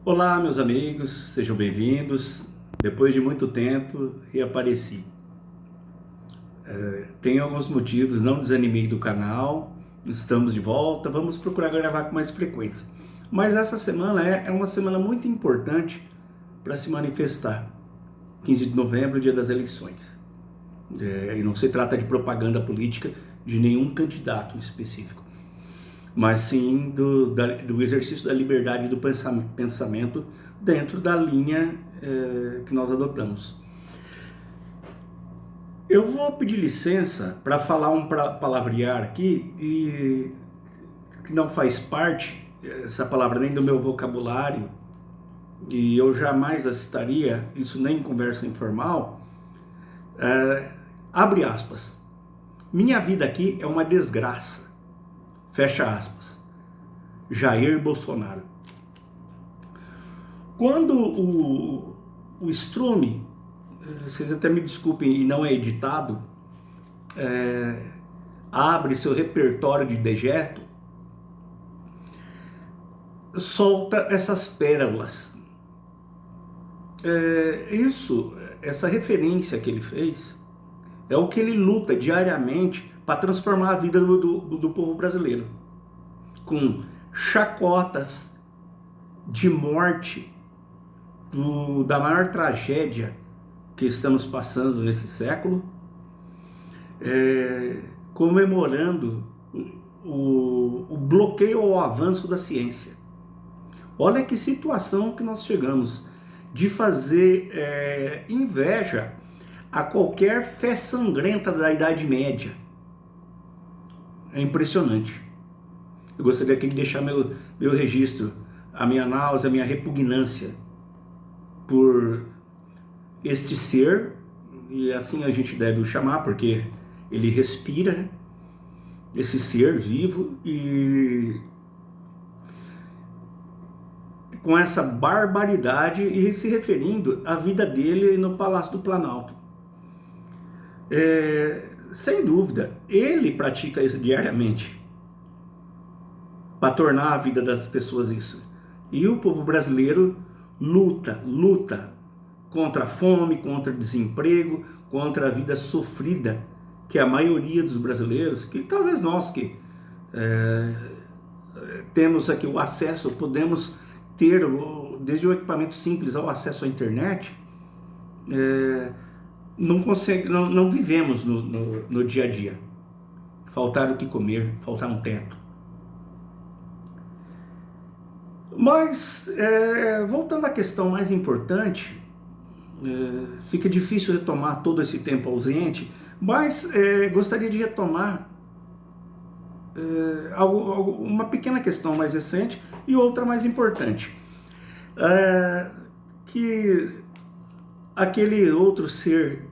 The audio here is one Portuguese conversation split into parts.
Olá, meus amigos, sejam bem-vindos. Depois de muito tempo, reapareci. Tem alguns motivos, não desanimei do canal, estamos de volta, vamos procurar gravar com mais frequência. Mas essa semana é uma semana muito importante para se manifestar. 15 de novembro, dia das eleições. E não se trata de propaganda política de nenhum candidato específico, mas sim do exercício da liberdade do pensamento dentro da linha que nós adotamos. Eu vou pedir licença para falar um palavrear aqui e que não faz parte, essa palavra, nem do meu vocabulário, e eu jamais a citaria, isso nem em conversa informal. Abre aspas. Minha vida aqui é uma desgraça. Fecha aspas. Jair Bolsonaro. Quando o Strume, vocês até me desculpem e não é editado, abre seu repertório de dejeto, solta essas pérolas. Essa referência que ele fez é o que ele luta diariamente para transformar a vida do povo brasileiro, com chacotas de morte da maior tragédia que estamos passando nesse século, comemorando o bloqueio ao avanço da ciência. Olha que situação que nós chegamos, de fazer inveja a qualquer fé sangrenta da Idade Média. É impressionante. Eu gostaria aqui de deixar meu registro, a minha náusea, a minha repugnância por este ser, e assim a gente deve o chamar, porque ele respira, esse ser vivo, e com essa barbaridade, e se referindo à vida dele no Palácio do Planalto. Sem dúvida, ele pratica isso diariamente para tornar a vida das pessoas isso. E o povo brasileiro luta contra a fome, contra o desemprego, contra a vida sofrida que a maioria dos brasileiros, que talvez nós que temos aqui o acesso, podemos ter desde o equipamento simples ao acesso à internet, não vivemos no dia a dia. Faltar o que comer, faltar um teto. Mas, voltando à questão mais importante, fica difícil retomar todo esse tempo ausente, mas gostaria de retomar uma pequena questão mais recente e outra mais importante. Que aquele outro ser,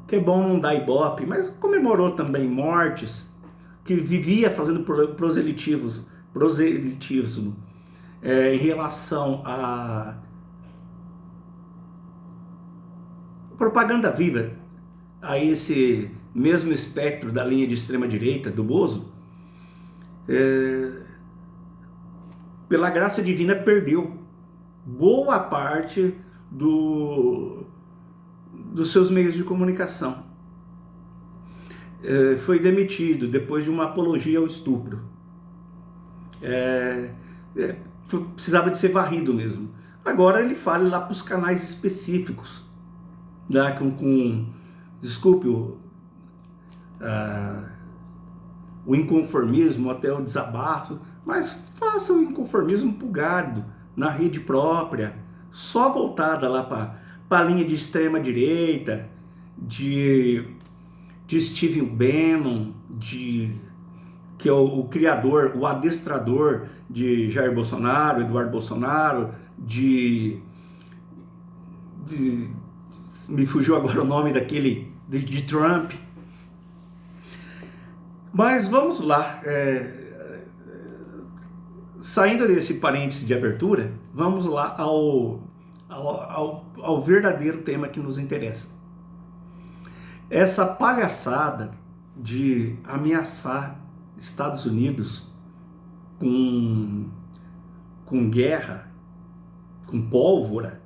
que é bom não dar ibope, mas comemorou também mortes, que vivia fazendo proselitismo em relação à propaganda viva, a esse mesmo espectro da linha de extrema-direita, do Bozo, pela graça divina perdeu boa parte dos seus meios de comunicação. Foi demitido depois de uma apologia ao estupro. Precisava de ser varrido mesmo. Agora ele fala lá para os canais específicos, né, desculpe o inconformismo, até o desabafo, mas faça o inconformismo pro gado, na rede própria, só voltada lá para a linha de extrema direita, de Steve Bannon, que é o criador, o adestrador de Jair Bolsonaro, Eduardo Bolsonaro, me fugiu agora o nome daquele, de Trump. Mas vamos lá, saindo desse parênteses de abertura, vamos lá ao verdadeiro tema que nos interessa. Essa palhaçada de ameaçar Estados Unidos com guerra com pólvora.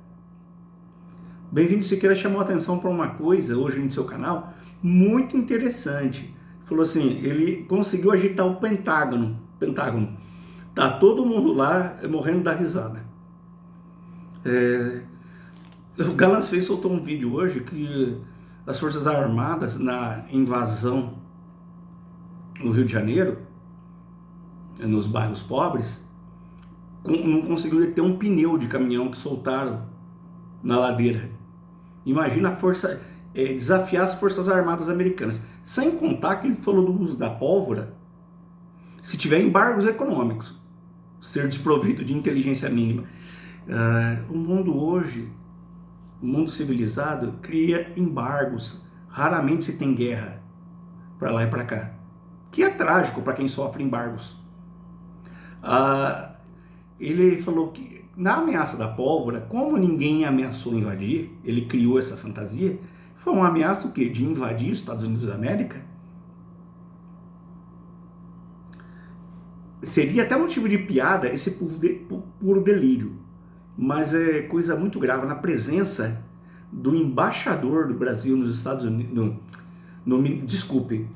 Bem-vindo Siqueira chamou a atenção para uma coisa hoje no seu canal muito interessante. Falou assim, ele conseguiu agitar o Pentágono. Tá todo mundo lá morrendo da risada. O Galãs Fez soltou um vídeo hoje que as Forças Armadas, na invasão no Rio de Janeiro, nos bairros pobres, não conseguiu deter um pneu de caminhão que soltaram na ladeira. Imagina a força, desafiar as Forças Armadas americanas. Sem contar que ele falou do uso da pólvora, se tiver embargos econômicos, ser desprovido de inteligência mínima. O mundo hoje, o mundo civilizado, cria embargos. Raramente se tem guerra para lá e para cá, que é trágico para quem sofre embargos. Ele falou que na ameaça da pólvora, como ninguém ameaçou invadir, ele criou essa fantasia. Foi uma ameaça o quê? De invadir os Estados Unidos da América? Seria até motivo de piada esse puro delírio, mas é coisa muito grave na presença do embaixador do Brasil nos Estados Unidos. Desculpe,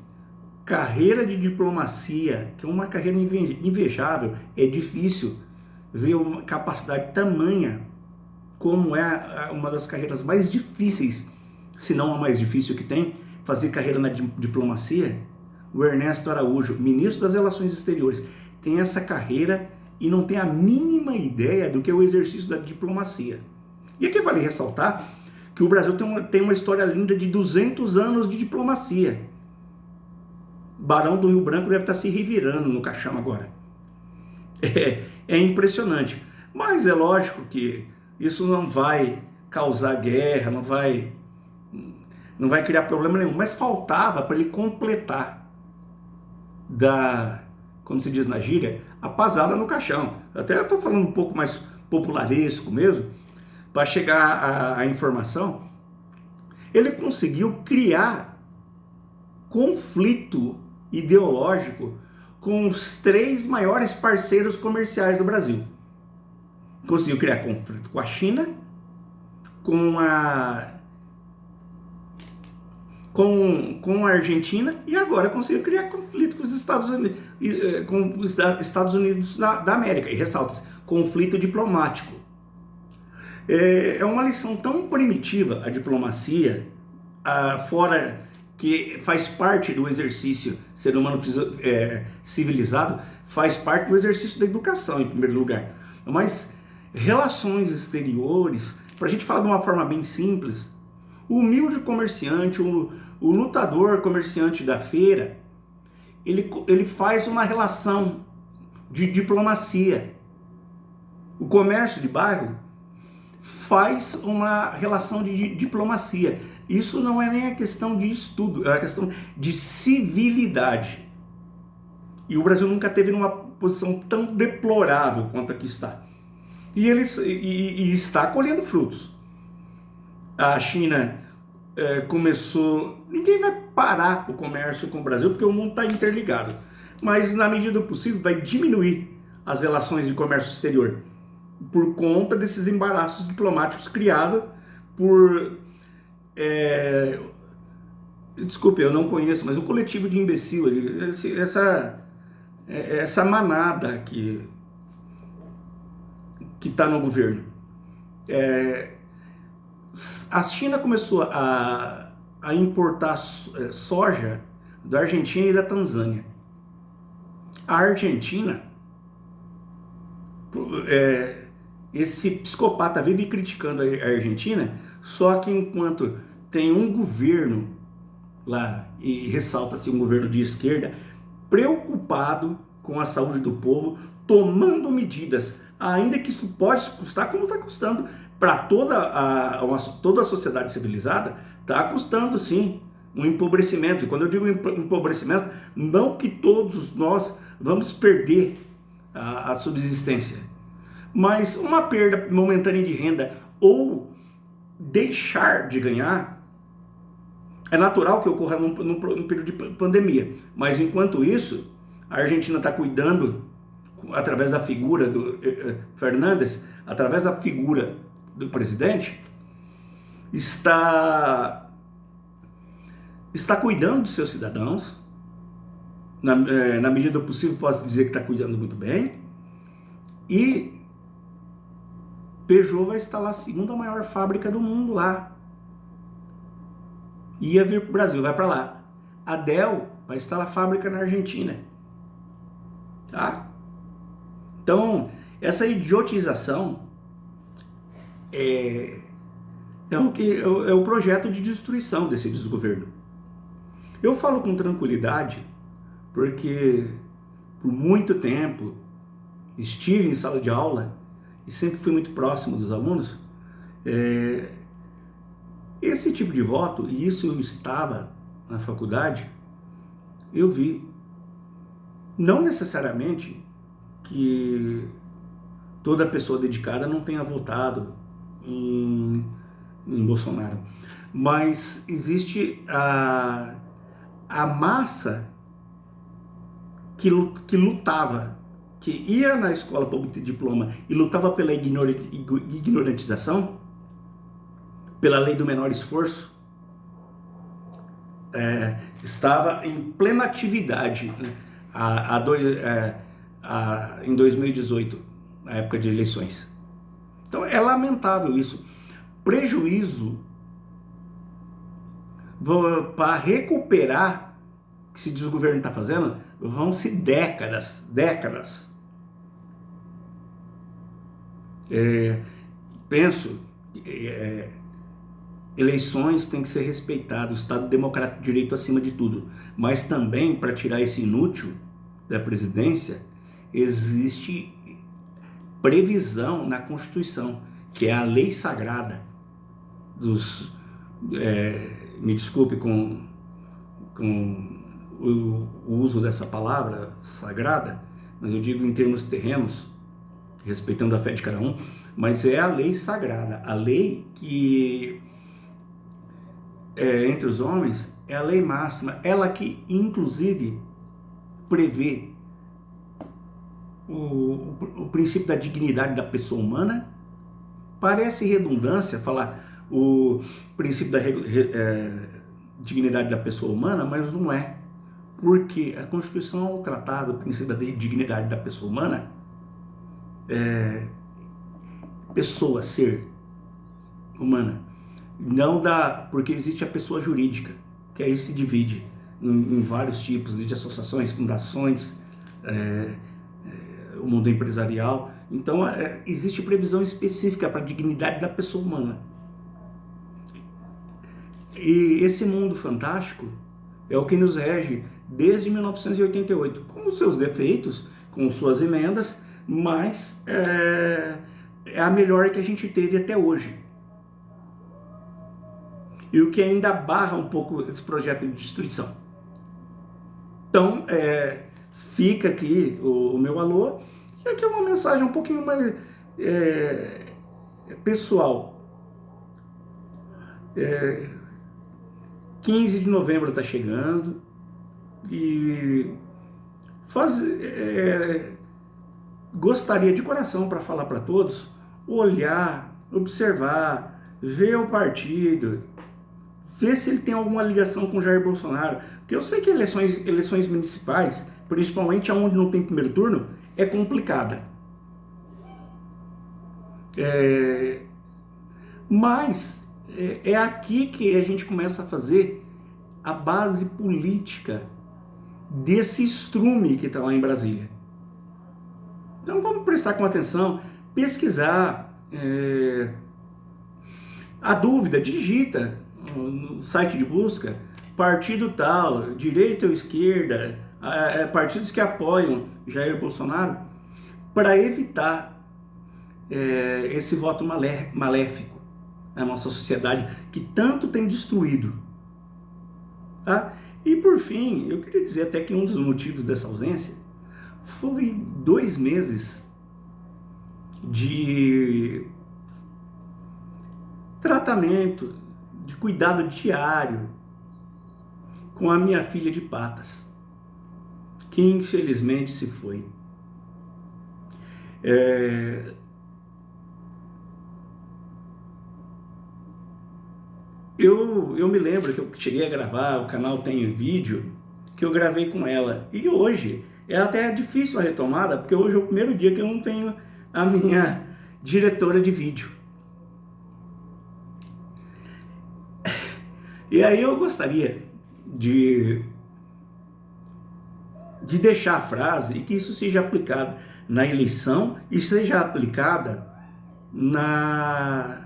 carreira de diplomacia, que é uma carreira invejável. É difícil ver uma capacidade tamanha como é uma das carreiras mais difíceis, se não a mais difícil que tem, fazer carreira na diplomacia. O Ernesto Araújo, ministro das Relações Exteriores, tem essa carreira e não tem a mínima ideia do que é o exercício da diplomacia. E aqui vale ressaltar que o Brasil tem uma história linda de 200 anos de diplomacia. Barão do Rio Branco deve estar se revirando no caixão agora. É impressionante. Mas é lógico que isso não vai causar guerra, não vai criar problema nenhum. Mas faltava para ele completar como se diz na gíria, a pasada no caixão. Até eu estou falando um pouco mais popularesco mesmo, para chegar à informação. Ele conseguiu criar conflito ideológico com os 3 maiores parceiros comerciais do Brasil. Conseguiu criar conflito com a China, com a Argentina, e agora conseguiu criar conflito com os Estados Unidos, da América. E ressalta-se, conflito diplomático. É uma lição tão primitiva a diplomacia, fora que faz parte do exercício, ser humano civilizado, faz parte do exercício da educação, em primeiro lugar. Mas relações exteriores, para a gente falar de uma forma bem simples, o humilde comerciante, o lutador comerciante da feira, ele faz uma relação de diplomacia. O comércio de bairro faz uma relação de diplomacia. Isso não é nem a questão de estudo, é a questão de civilidade. E o Brasil nunca teve numa posição tão deplorável quanto aqui está. E está colhendo frutos. A China começou... Ninguém vai parar o comércio com o Brasil, porque o mundo está interligado. Mas, na medida do possível, vai diminuir as relações de comércio exterior, por conta desses embaraços diplomáticos criados por... desculpe, eu não conheço, mas o coletivo de imbecil, essa manada que está no governo. A China começou a importar soja da Argentina e da Tanzânia. A Argentina, esse psicopata vive criticando a Argentina, só que enquanto tem um governo lá, e ressalta-se um governo de esquerda, preocupado com a saúde do povo, tomando medidas, ainda que isso pode custar, como está custando para toda a sociedade civilizada, está custando sim um empobrecimento. E quando eu digo empobrecimento, não que todos nós vamos perder a subsistência, mas uma perda momentânea de renda ou deixar de ganhar é natural que ocorra num período de pandemia. Mas enquanto isso, a Argentina está cuidando, através da figura do Fernandes, através da figura do presidente, está cuidando dos seus cidadãos, na medida do possível posso dizer que está cuidando muito bem, e Peugeot vai instalar a segunda maior fábrica do mundo lá. Ia vir para o Brasil, vai para lá. A Dell vai instalar a fábrica na Argentina. Tá? Então, essa idiotização é o projeto de destruição desse desgoverno. Eu falo com tranquilidade porque por muito tempo estive em sala de aula e sempre fui muito próximo dos alunos. Esse tipo de voto, e isso eu estava na faculdade, eu vi. Não necessariamente que toda pessoa dedicada não tenha votado em Bolsonaro, mas existe a massa que lutava, que ia na escola para obter diploma e lutava pela ignorantização, pela lei do menor esforço, estava em plena atividade, né? Em 2018, na época de eleições. Então é lamentável isso. Prejuízo para recuperar o que esse desgoverno está fazendo, vão-se décadas. Penso que eleições têm que ser respeitadas, o Estado Democrático de Direito acima de tudo, mas também para tirar esse inútil da presidência, existe previsão na Constituição, que é a lei sagrada dos... me desculpe com o uso dessa palavra sagrada, mas eu digo em termos terrenos, respeitando a fé de cada um, mas é a lei sagrada, a lei que entre os homens é a lei máxima, ela que inclusive prevê o princípio da dignidade da pessoa humana. Parece redundância falar o princípio da dignidade da pessoa humana, mas não é, porque a Constituição, ao tratar do princípio da dignidade da pessoa humana, pessoa, ser humana, não dá, porque existe a pessoa jurídica, que aí se divide em vários tipos de associações, fundações, o mundo empresarial. Então existe previsão específica para a dignidade da pessoa humana. E esse mundo fantástico é o que nos rege desde 1988, com os seus defeitos, com suas emendas, mas é a melhor que a gente teve até hoje. E o que ainda barra um pouco esse projeto de destruição. Então, fica aqui o meu alô, e aqui é uma mensagem um pouquinho mais pessoal. 15 de novembro está chegando e gostaria de coração para falar para todos, olhar, observar, ver o partido, ver se ele tem alguma ligação com Jair Bolsonaro, porque eu sei que eleições municipais, principalmente onde não tem primeiro turno, é complicada. Mas é aqui que a gente começa a fazer a base política desse estrume que está lá em Brasília. Então vamos prestar com atenção, pesquisar. A dúvida, digita no site de busca, partido tal, direita ou esquerda, partidos que apoiam Jair Bolsonaro, para evitar esse voto maléfico na nossa sociedade, que tanto tem destruído. Tá? E por fim, eu queria dizer até que um dos motivos dessa ausência foi 2 meses de tratamento, de cuidado diário com a minha filha de patas, que infelizmente se foi. eu me lembro que eu cheguei a gravar, o canal tem vídeo, que eu gravei com ela. E hoje, é até difícil a retomada, porque hoje é o primeiro dia que eu não tenho a minha diretora de vídeo. E aí eu gostaria de deixar a frase e que isso seja aplicado na eleição e seja aplicada na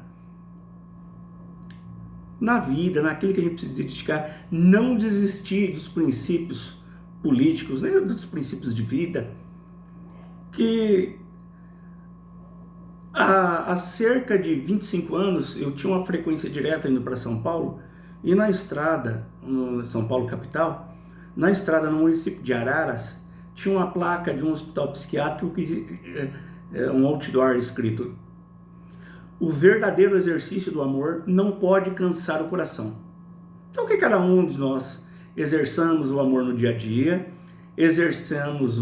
vida, naquilo que a gente precisa dedicar, não desistir dos princípios políticos, nem dos princípios de vida, que há cerca de 25 anos eu tinha uma frequência direta indo para São Paulo, e na estrada, no São Paulo capital, na estrada no município de Araras, tinha uma placa de um hospital psiquiátrico, um outdoor escrito: o verdadeiro exercício do amor não pode cansar o coração. Então que cada um de nós exerçamos o amor no dia a dia, exerçamos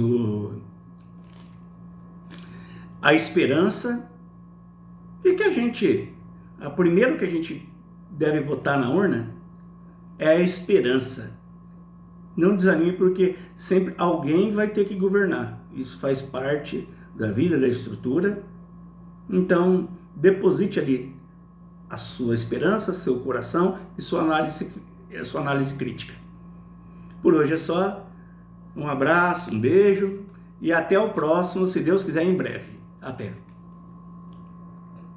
a esperança, e que primeiro que a gente deve votar na urna é a esperança. Não desanime, porque sempre alguém vai ter que governar. Isso faz parte da vida, da estrutura. Então, deposite ali a sua esperança, seu coração e sua análise crítica. Por hoje é só. Um abraço, um beijo e até o próximo, se Deus quiser, em breve. Até!